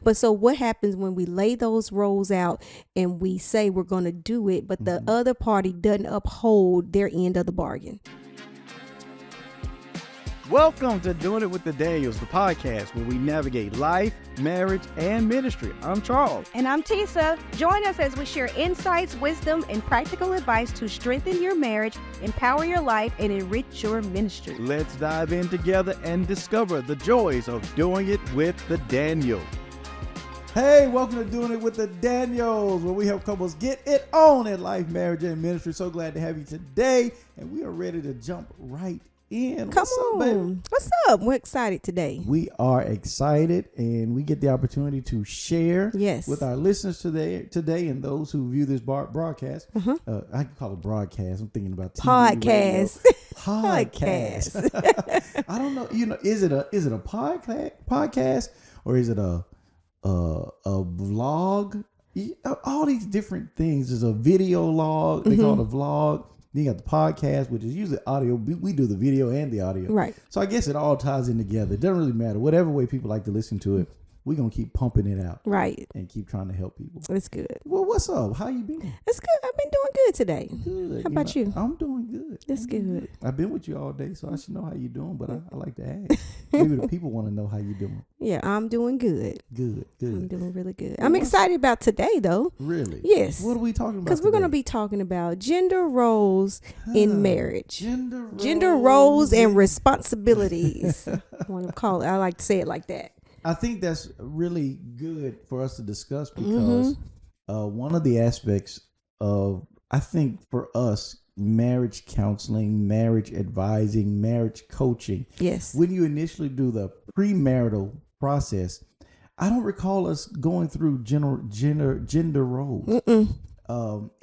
But so what happens when we lay those roles out and we say we're going to do it, but the other party doesn't uphold their end of the bargain? Welcome to Doing It with the Daniels, the podcast where we navigate life, marriage, and ministry. I'm Charles. And I'm Tisa. Join us as we share insights, wisdom, and practical advice to strengthen your marriage, empower your life, and enrich your ministry. Let's dive in together and discover the joys of doing it with the Daniels. Hey, welcome to Doing It with the Daniels, where we help couples get it on in life, marriage, and ministry. So glad to have you today, and we are ready to jump right in. Come on, baby? What's up? We're excited today. We are excited, and we get the opportunity to share with our listeners today, and those who view this broadcast. I can call it broadcast. I'm thinking about TV, podcast. Podcast. I don't know. Is it a podcast or is it a vlog? All these different things. There's a video log. They call it a vlog. Then you got the podcast, which is usually audio. We do the video and the audio. Right. So I guess it all ties in together. It doesn't really matter. Whatever way people like to listen to it, we're going to keep pumping it out. Right. And keep trying to help people. It's good. Well, what's up? How you been? It's good. I've been doing good today. Good. How about you? I'm doing good. That's good. I've been with you all day, so I should know how you're doing, but I like to ask. Maybe the people want to know how you're doing. Yeah, I'm doing good. Good. I'm doing really good. I'm excited about today, though. Really? Yes. What are we talking about? Because we're going to be talking about gender roles in marriage. Gender roles and responsibilities. I like to say it like that. I think that's really good for us to discuss because one of the aspects of, I think for us, marriage counseling, marriage advising, marriage coaching. Yes. When you initially do the premarital process, I don't recall us going through gender roles. And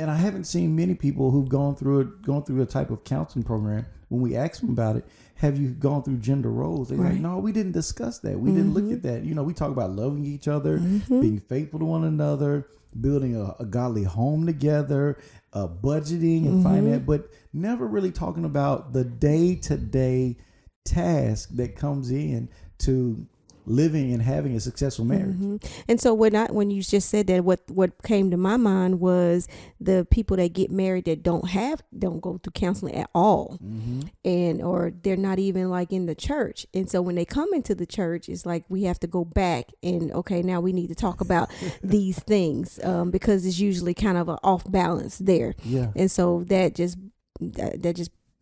I haven't seen many people who've gone through a type of counseling program. When we ask them about it, have you gone through gender roles? They're like, no, we didn't discuss that. We didn't look at that. We talk about loving each other, being faithful to one another, building a godly home together, budgeting and finance, but never really talking about the day-to-day task that comes in to living and having a successful marriage. And so when you just said that, what came to my mind was the people that get married that don't go through counseling at all, or they're not even like in the church. And so when they come into the church, it's like we have to go back and now we need to talk about these things because it's usually kind of an off balance there. Yeah. And so that just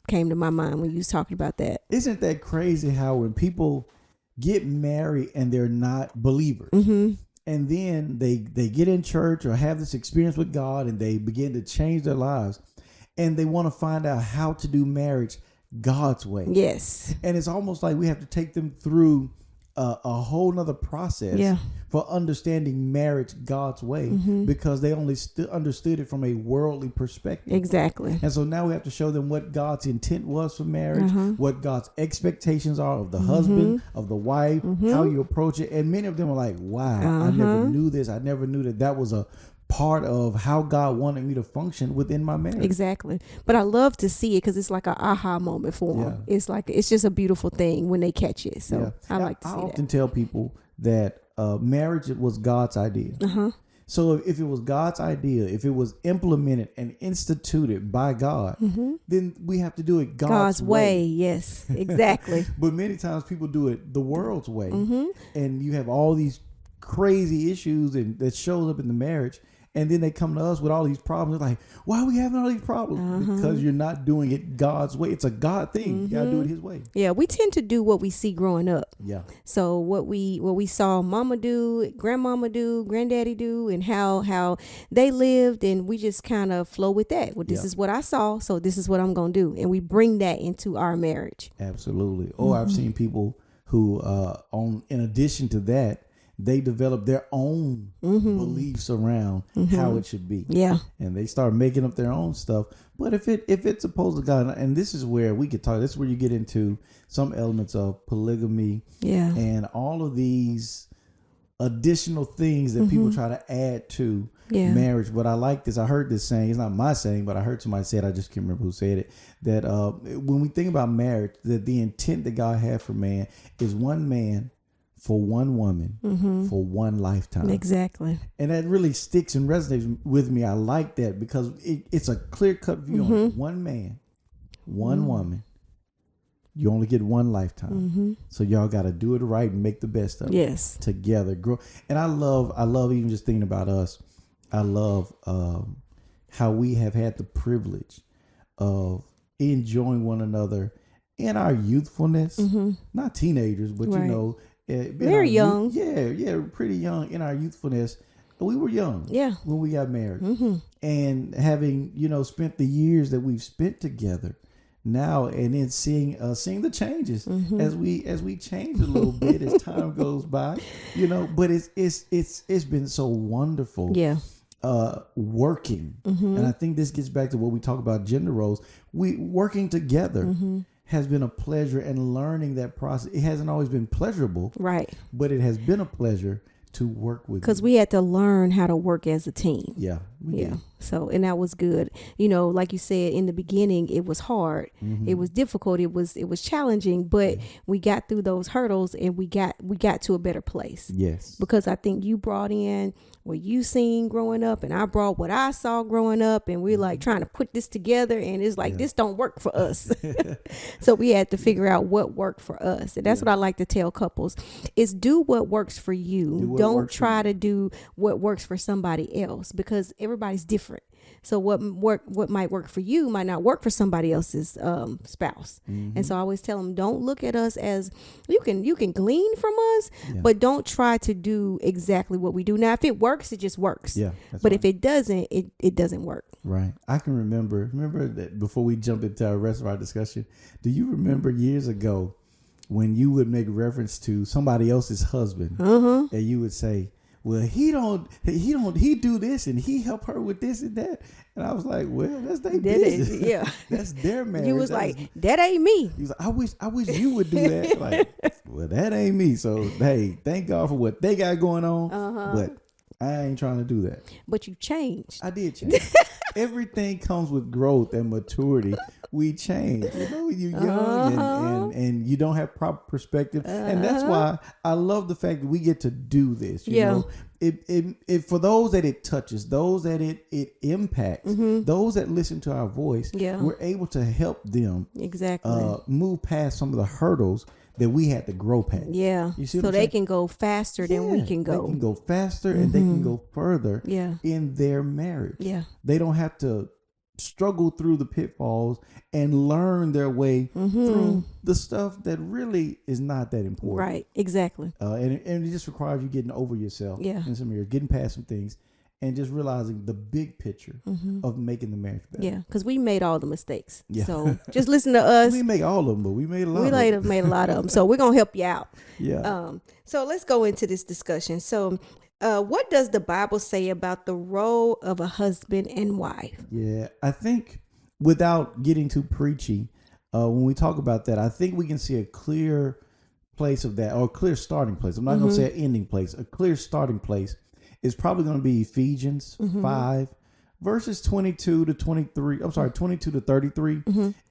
came to my mind when you was talking about that. Isn't that crazy how when people get married and they're not believers, and then they get in church or have this experience with God and they begin to change their lives and they want to find out how to do marriage God's way. Yes. And it's almost like we have to take them through a whole nother process for understanding marriage God's way because they only understood it from a worldly perspective. Exactly. And so now we have to show them what God's intent was for marriage, what God's expectations are of the husband, of the wife, how you approach it. And many of them are like, wow, I never knew this. I never knew that was a part of how God wanted me to function within my marriage. Exactly. But I love to see it because it's like an aha moment for them. It's just a beautiful thing when they catch it. So I like to see that. I often tell people that marriage was God's idea. So if it was God's idea, if it was implemented and instituted by God, then we have to do it God's way. Yes, exactly. But many times people do it the world's way. And you have all these crazy issues that shows up in the marriage. And then they come to us with all these problems. They're like, why are we having all these problems? Because you're not doing it God's way. It's a God thing. You got to do it His way. Yeah, we tend to do what we see growing up. Yeah. So what we saw mama do, grandmama do, granddaddy do, and how they lived, and we just kind of flow with that. Well, this is what I saw, so this is what I'm going to do. And we bring that into our marriage. Absolutely. I've seen people who, in addition to that, they develop their own beliefs around how it should be. Yeah. And they start making up their own stuff. But if it's opposed to God, and this is where we could talk, this is where you get into some elements of polygamy and all of these additional things that people try to add to marriage. But I like this. I heard this saying, it's not my saying, but I heard somebody say it. I just can't remember who said it, that when we think about marriage, that the intent that God had for man is one man for one woman for one lifetime. Exactly. And that really sticks and resonates with me. I like that because it's a clear-cut view on one man, one woman. You only get one lifetime. So y'all got to do it right and make the best of Yes. it together. Grow. And I love even just thinking about us. I love how we have had the privilege of enjoying one another in our youthfulness, not teenagers, but Right. you know, Very young. Pretty young in our youthfulness. We were young, Yeah. when we got married, and having spent the years that we've spent together now, and then seeing the changes as we change a little bit as time goes by, But it's been so wonderful. Yeah. Working, and I think this gets back to what we talk about gender roles. We working together has been a pleasure, and learning that process. It hasn't always been pleasurable, Right. but it has been a pleasure to work with. Because we had to learn how to work as a team. we Yeah. did. So, and that was good. Like you said in the beginning, it was hard. It was difficult. It was challenging, but we got through those hurdles and we got to a better place. Yes. Because I think you brought in what you seen growing up, and I brought what I saw growing up, and we're like trying to put this together, and it's like this don't work for us. So we had to figure out what worked for us, and that's what I like to tell couples: is do what works for you. Don't try to do what works for somebody else, because everybody's different. So what might work for you might not work for somebody else's spouse. And so I always tell them, don't look at us as you can glean from us, but don't try to do exactly what we do. Now, if it works, it just works. Yeah. But if it doesn't, it doesn't work. Right. I can remember that before we jump into the rest of our discussion. Do you remember years ago when you would make reference to somebody else's husband and you would say, well, he do this and he help her with this and that. And I was like, well, that's their business. Yeah. That's their marriage. You was like, that ain't me. He was like, I wish you would do that. Like, well, that ain't me. So, hey, thank God for what they got going on. But I ain't trying to do that. But you changed. I did change. Everything comes with growth and maturity. We change. You're young and you don't have proper perspective. And that's why I love the fact that we get to do this. You know? It for those that it touches, those that it impacts, those that listen to our voice, we're able to help them move past some of the hurdles that we had to grow past. Yeah. You see so they can go faster than we can go. They can go faster and they can go further Yeah. in their marriage. Yeah. They don't have to struggle through the pitfalls and learn their way through the stuff that really is not that important. Right. Exactly. And it just requires you getting over yourself in some areas, getting past some things, and just realizing the big picture of making the marriage better. Yeah, because we made all the mistakes. Yeah. So just listen to us. We make all of them, but we made a lot We of them. made a lot of them. So we're going to help you out. Yeah. So let's go into this discussion. So what does the Bible say about the role of a husband and wife? Yeah, I think without getting too preachy, when we talk about that, I think we can see a clear place of that, or a clear starting place. I'm not going to say an ending place. A clear starting place is probably going to be Ephesians 5, verses 22 to 23. I'm sorry, 22 to 33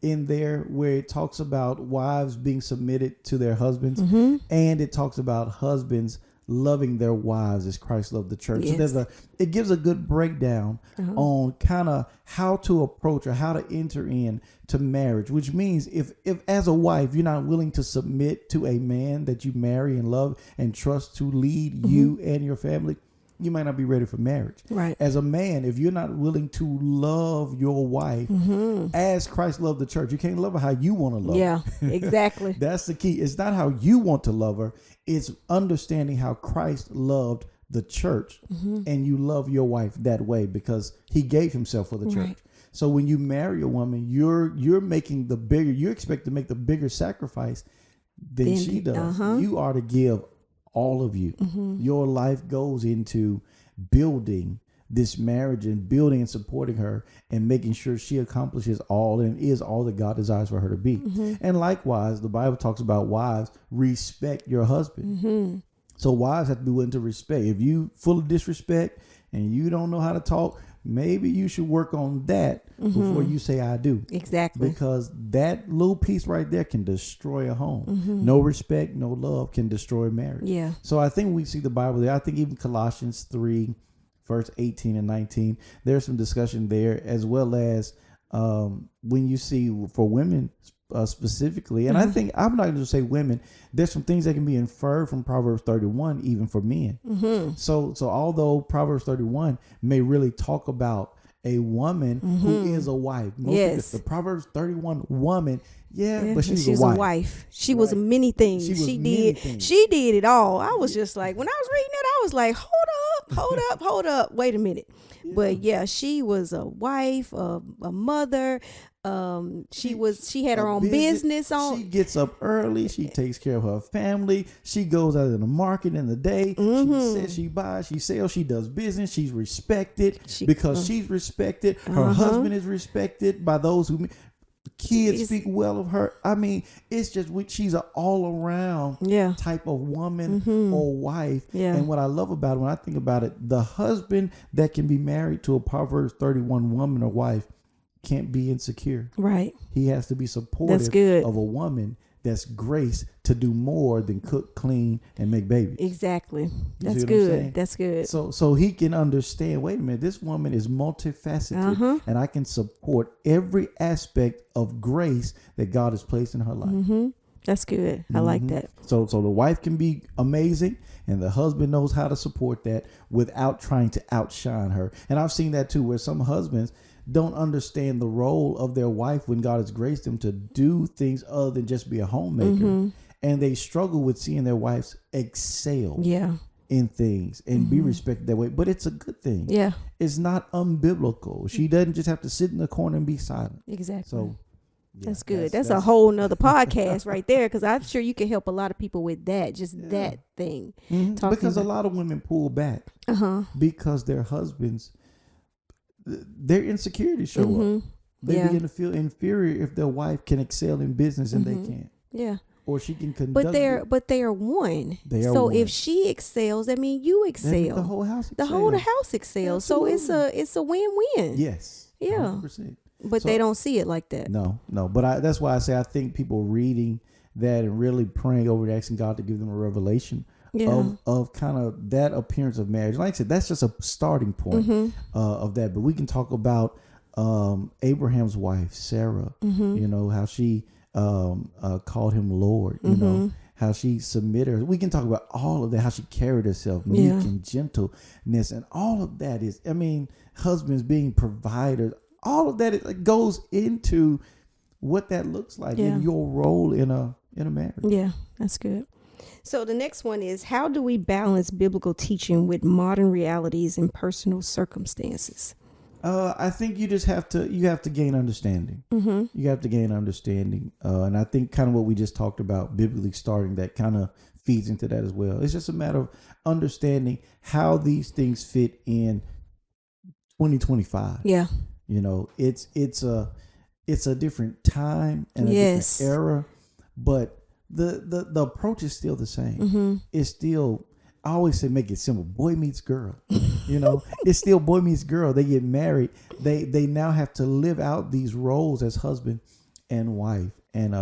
in there, where it talks about wives being submitted to their husbands, and it talks about husbands loving their wives as Christ loved the church. Yes. So it gives a good breakdown on kind of how to approach or how to enter in to marriage, which means if as a wife you're not willing to submit to a man that you marry and love and trust to lead you and your family, you might not be ready for marriage. Right. As a man, if you're not willing to love your wife as Christ loved the church, you can't love her how you want to love her. Yeah, exactly. That's the key. It's not how you want to love her. It's understanding how Christ loved the church, and you love your wife that way because he gave himself for the church. Right. So when you marry a woman, you're making the bigger, you expect to make the bigger sacrifice than she does. You are to give all of you. Your life goes into building this marriage and building and supporting her and making sure she accomplishes all and is all that God desires for her to be. And likewise, the Bible talks about wives, respect your husband. So wives have to be willing to respect. If you full of disrespect and you don't know how to talk, maybe you should work on that before you say I do. Exactly. Because that little piece right there can destroy a home. No respect, no love can destroy marriage. Yeah. So I think we see the Bible there. I think even Colossians 3, verse 18 and 19, there's some discussion there, as well as when you see for women specifically. And I think I'm not going to say women. There's some things that can be inferred from Proverbs 31, even for men. So although Proverbs 31 may really talk about a woman who is a wife, Yes. the Proverbs 31 woman, but she's she's a wife. She was many things. She did it all. I was just like, when I was reading it, I was like, hold up, wait a minute. But yeah, she was a wife, a mother. She had her own business on. She gets up early. She takes care of her family. She goes out in the market in the day. She says she buys, she sells, she does business. She's respected because she's respected. Her husband is respected by those who kids speak well of her. I mean, it's just she's an all around type of woman or wife. And what I love about it, when I think about it, the husband that can be married to a Proverbs 31 woman or wife can't be insecure. Right. He has to be supportive of a woman that's graced to do more than cook, clean, and make babies. Exactly. That's good. That's good. So he can understand, wait a minute, this woman is multifaceted and I can support every aspect of grace that God has placed in her life. That's good. I like that. So the wife can be amazing and the husband knows how to support that without trying to outshine her. And I've seen that too, where some husbands don't understand the role of their wife when God has graced them to do things other than just be a homemaker. And they struggle with seeing their wives excel in things and be respected that way. But it's a good thing. Yeah. It's not unbiblical. She doesn't just have to sit in the corner and be silent. Exactly. So that's good. That's a whole nother podcast right there, because I'm sure you can help a lot of people with that, that thing. Because a lot of women pull back because their husbands, their insecurities show up. They begin to feel inferior if their wife can excel in business and they can't. Yeah. Or she can conduct. But they are one. So if she excels, that means you excel. The whole house excels. The whole house excels. Absolutely. So it's a win-win. Yes. Yeah. 100%. But they don't see it like that. No. But that's why I say I think people reading that and really praying over it, asking God to give them a revelation of kind of that appearance of marriage. Like I said, that's just a starting point of that. But we can talk about Abraham's wife, Sarah, you know, how she called him Lord, you know, how she submitted her. We can talk about all of that, how she carried herself, meek and gentleness, and all of that is, I mean, husbands being providers, all of that it goes into what that looks like in your role in a marriage. Yeah, that's good. So the next one is, how do we balance biblical teaching with modern realities and personal circumstances? I think you just have to gain understanding. You have to gain understanding. And I think kind of what we just talked about, biblically starting, that kind of feeds into that as well. It's just a matter of understanding how these things fit in 2025. Yeah. You know, it's a different time and a different era, but the approach is still the same. It's still, I always say, make it simple. Boy meets girl. You know, it's still boy meets girl. They get married. They now have to live out these roles as husband and wife, and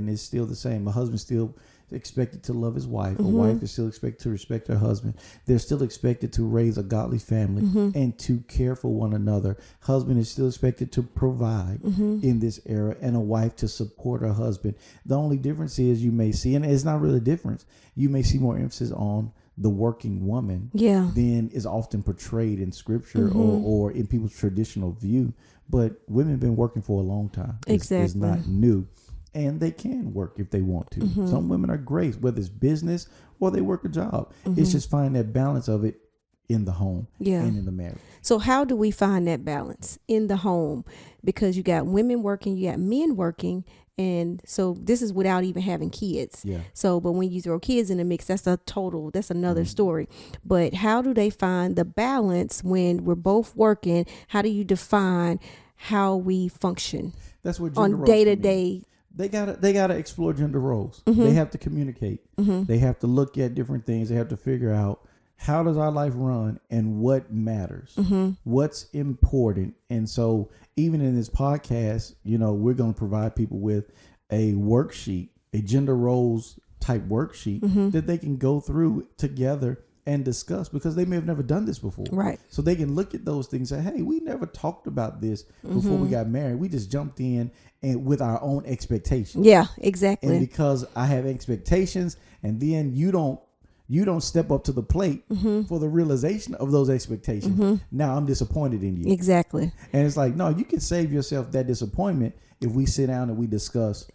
it's still the same. A husband still expected to love his wife. A wife is still expected to respect her husband. They're still expected to raise a godly family and to care for one another. Husband is still expected to provide in this era, and a wife to support her husband. The only difference is you may see, and it's not really a difference, you may see more emphasis on the working woman than is often portrayed in scripture or in people's traditional view. But women have been working for a long time. It's not new. And they can work if they want to. Some women are great, whether it's business or they work a job. It's just finding that balance of it in the home and in the marriage. So how do we find that balance in the home? Because you got women working, you got men working. And so this is without even having kids. Yeah. So, but when you throw kids in the mix, that's another story. But how do they find the balance when we're both working? How do you define how we function? That's what on day to day they gotta explore gender roles. They have to communicate. They have to look at different things. They have to figure out, how does our life run and what matters, what's important. And so even in this podcast, we're going to provide people with a worksheet, a gender roles type worksheet that they can go through together and discuss, because they may have never done this before. Right. So they can look at those things and say, hey, we never talked about this before we got married. We just jumped in and with our own expectations. Yeah, exactly. And because I have expectations, and then you don't step up to the plate for the realization of those expectations. Now I'm disappointed in you. Exactly. And it's like, no, you can save yourself that disappointment if we sit down and we discuss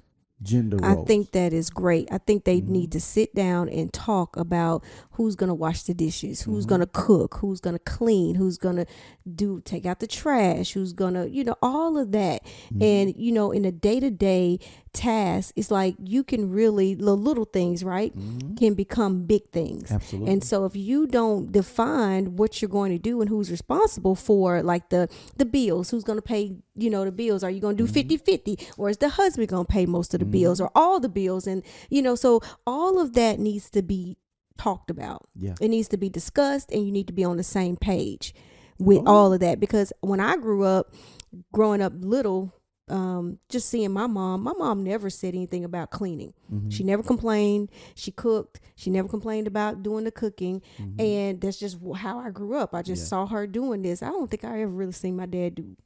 gender roles. I think that is great. I think they need to sit down and talk about who's going to wash the dishes, who's going to cook, who's going to clean, who's going to take out the trash, who's going to, all of that. And, in a day-to-day task, it's like you can really, the little things, right, can become big things. Absolutely. And so if you don't define what you're going to do and who's responsible for, like the bills, who's going to pay, the bills, are you going to do 50-50, or is the husband going to pay most of the bills, or all the bills? And, so all of that needs to be talked about. Yeah. It needs to be discussed, and you need to be on the same page with all of that. Because when I growing up little, just seeing my mom never said anything about cleaning. She never complained. She cooked. She never complained about doing the cooking. And that's just how I grew up. I just saw her doing this. I don't think I ever really seen my dad do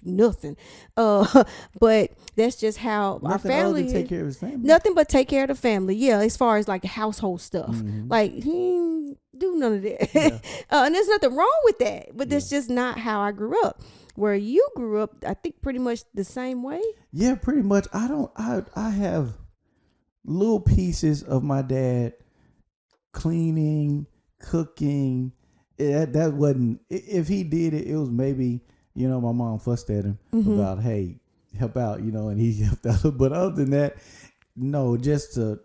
nothing. But that's just how Nothing our family other than take care of his family. Nothing but take care of the family. Yeah, as far as like household stuff. Like he didn't do none of that. Yeah. And there's nothing wrong with that. But that's just not how I grew up. Where you grew up, I think pretty much the same way. Yeah, pretty much. I have little pieces of my dad cleaning, cooking. That wasn't, if he did it, it was maybe, my mom fussed at him about, hey, help out, and he helped out. But other than that, no, just to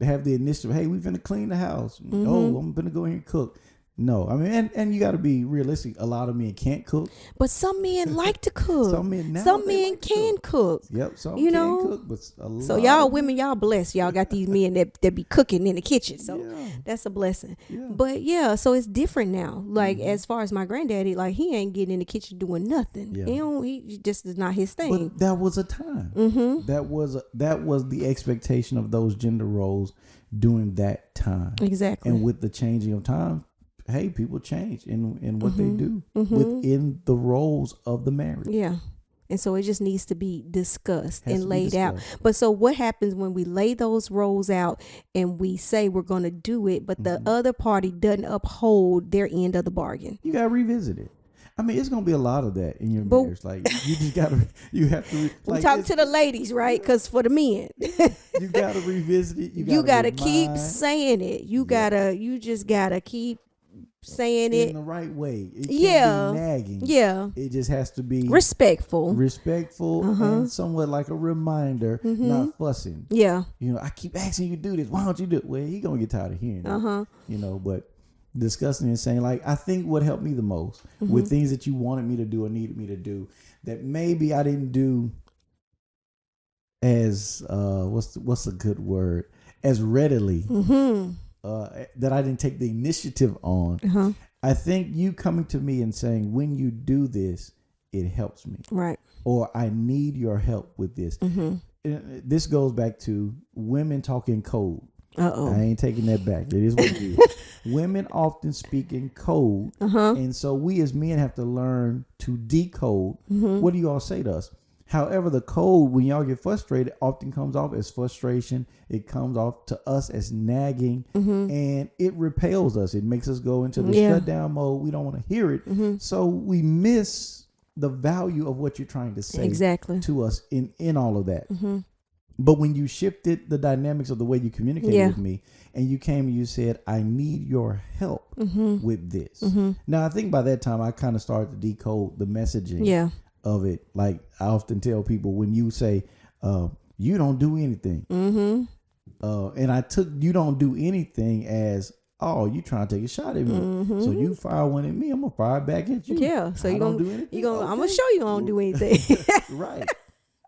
have the initiative, hey, we're going to clean the house. Oh, I'm going to go here and cook. No, I mean, and you got to be realistic. A lot of men can't cook, but some men like to cook. Some men like can cook. Yep, some can cook, but a lot. So y'all women, y'all blessed. Y'all got these men that be cooking in the kitchen. So that's a blessing. Yeah. But so it's different now. Like as far as my granddaddy, like he ain't getting in the kitchen doing nothing. Yeah. He just is not his thing. But that was a time. That was the expectation of those gender roles during that time. Exactly. And with the changing of time, hey, people change in what they do within the roles of the marriage. Yeah. And so it just needs to be discussed and laid out. But so what happens when we lay those roles out and we say we're going to do it, but the other party doesn't uphold their end of the bargain? You got to revisit it. I mean, it's going to be a lot of that in your marriage. Like, you just got to, you have to. We talk to the ladies, right? Because for the men. You got to revisit it. You got to keep saying it. You just got to keep saying it in the right way. It can't be nagging. Yeah. It just has to be respectful and somewhat like a reminder, not fussing. Yeah. I keep asking you to do this. Why don't you do it? Well, he gonna get tired of hearing it. But discussing and saying, like, I think what helped me the most with things that you wanted me to do or needed me to do that maybe I didn't do as what's a good word, as readily. That I didn't take the initiative on. I think you coming to me and saying, when you do this, it helps me. Right. Or I need your help with this. This goes back to women talking code. I ain't taking that back. It is what it is. Women often speak in code. And so we as men have to learn to decode. What do you all say to us? However, the code, when y'all get frustrated, often comes off as frustration. It comes off to us as nagging, and it repels us. It makes us go into the shutdown mode. We don't want to hear it. So we miss the value of what you're trying to say to us in all of that. But when you shifted the dynamics of the way you communicated with me, and you came and you said, I need your help with this. Now, I think by that time, I kind of started to decode the messaging of it. Like, I often tell people, when you say, you don't do anything, and I took you don't do anything as, oh, you trying to take a shot at me. So you fire one at me, I'm gonna fire back at you. Yeah. So I'm gonna show you I don't do anything. Right.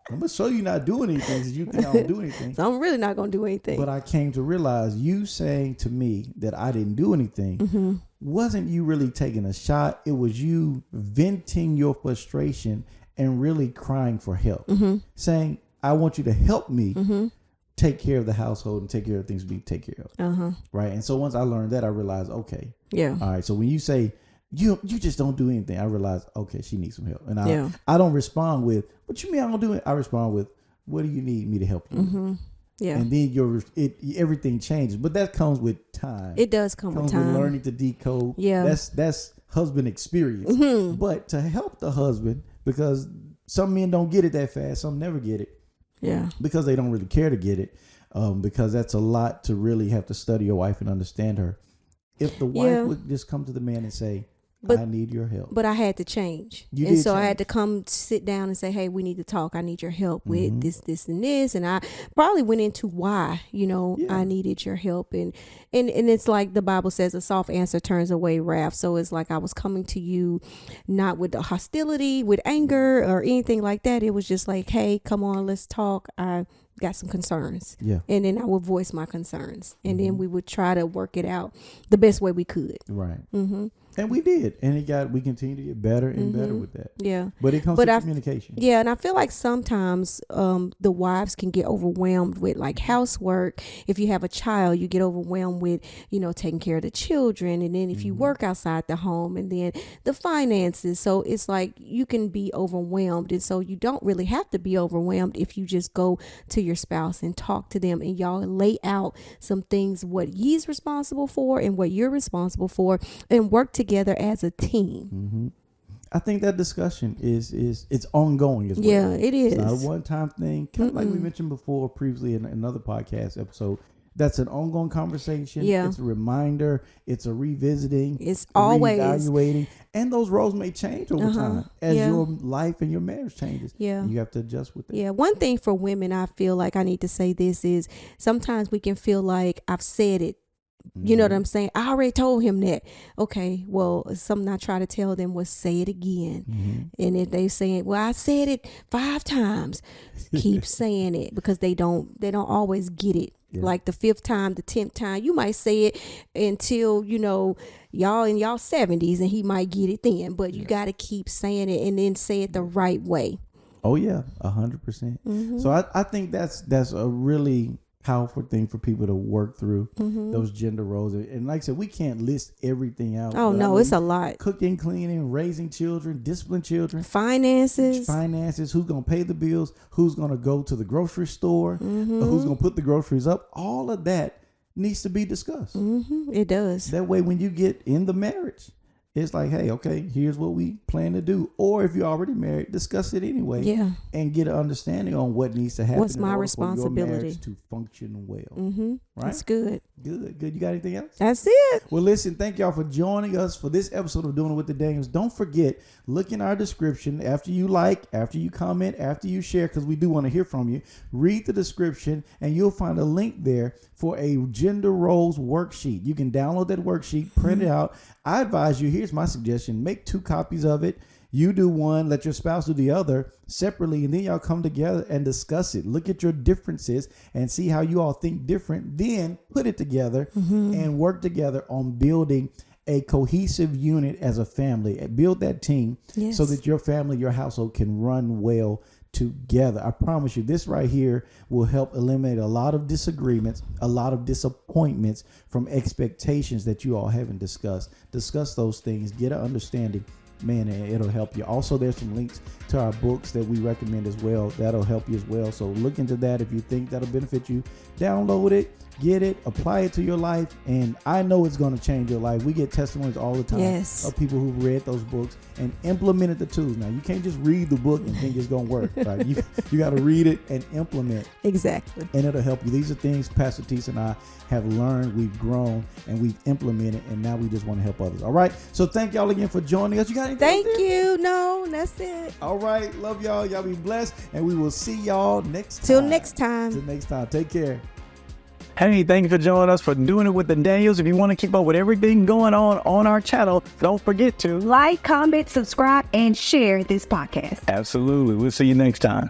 I'm gonna show you not doing anything because you think I don't do anything. So I'm really not gonna do anything. But I came to realize you saying to me that I didn't do anything wasn't you really taking a shot. It was you venting your frustration and really crying for help, saying, I want you to help me take care of the household and take care of things we take care of. Right. And so once I learned that, I realized, okay. Yeah. All right. So when you say you just don't do anything, I realized, okay, she needs some help. And I don't respond with, what you mean I don't do it? I respond with, what do you need me to help you with? Yeah. And then everything changes. But that comes with time. It does come with time. With learning to decode. Yeah. That's husband experience. But to help the husband, because some men don't get it that fast, some never get it. Yeah. Because they don't really care to get it. Because that's a lot to really have to study your wife and understand her. If the wife would just come to the man and say, I need your help. But I had to change. I had to come sit down and say, hey, we need to talk. I need your help with this, and this. And I probably went into why, I needed your help. And it's like the Bible says, a soft answer turns away wrath. So it's like I was coming to you not with the hostility, with anger or anything like that. It was just like, hey, come on, let's talk. I got some concerns. Yeah. And then I would voice my concerns. And then we would try to work it out the best way we could. Right. And we did. And we continue to get better and better with that. Yeah. But it comes to communication. Yeah. And I feel like sometimes the wives can get overwhelmed with like housework. If you have a child, you get overwhelmed with, taking care of the children. And then if you work outside the home and then the finances. So it's like you can be overwhelmed. And so you don't really have to be overwhelmed if you just go to your spouse and talk to them and y'all lay out some things, what he's responsible for and what you're responsible for, and work together as a team. I think that discussion is it's ongoing as well. Yeah, it is. It's not a one-time thing. Kind of like we mentioned before previously in another podcast episode. That's an ongoing conversation. Yeah. It's a reminder. It's a revisiting. It's always reevaluating. And those roles may change over time as your life and your marriage changes. Yeah. And you have to adjust with that. Yeah. One thing for women, I feel like I need to say this is sometimes we can feel like I've said it. You know what I'm saying? I already told him that. Okay, well, something I try to tell them was say it again. And if they saying, well, I said it 5 times, keep saying it, because they don't always get it. Yeah. Like the 5th time, the 10th time, you might say it until, y'all in y'all 70s and he might get it then. But you got to keep saying it and then say it the right way. Oh, yeah, 100%. So I think that's a really powerful thing for people to work through, those gender roles. And like I said, we can't list everything out. Oh, no, it's a lot. Cooking, cleaning, raising children, disciplining children. Finances, who's going to pay the bills, who's going to go to the grocery store, who's going to put the groceries up. All of that needs to be discussed. It does. That way, when you get in the marriage, it's like, hey, okay, here's what we plan to do. Or if you're already married, discuss it anyway. Yeah. And get an understanding on what needs to happen. What's my responsibility? For your marriage to function well. Right? That's good. Good. You got anything else? That's it. Well, listen, thank y'all for joining us for this episode of Doing It with the Daniels. Don't forget, look in our description after you after you comment, after you share, because we do want to hear from you. Read the description and you'll find a link there for a gender roles worksheet. You can download that worksheet, print it out. I advise you, here's my suggestion, make 2 copies of it. You do one, let your spouse do the other separately, and then y'all come together and discuss it. Look at your differences and see how you all think different. Then put it together and work together on building a cohesive unit as a family. Build that team so that your family, your household can run well together. I promise you, this right here will help eliminate a lot of disagreements, a lot of disappointments from expectations that you all haven't discussed. Discuss those things, get an understanding. Man, it'll help you. Also, there's some links to our books that we recommend as well. That'll help you as well. So look into that. If you think that'll benefit you, download it, get it, apply it to your life. And I know it's going to change your life. We get testimonies all the time of people who read those books and implemented the tools. Now, you can't just read the book and think it's going to work. Right? You got to read it and implement. Exactly. And it'll help you. These are things Pastor Teese and I have learned, we've grown, and we've implemented, and now we just want to help others. All right. So thank y'all again for joining us. You got anything? Thank you. No, that's it. All right. Love y'all. Y'all be blessed, and we will see y'all next time. Till next time. Till next time. Take care. Hey, thank you for joining us for Doing It with the Daniels. If you want to keep up with everything going on our channel, don't forget to like, comment, subscribe, and share this podcast. Absolutely. We'll see you next time.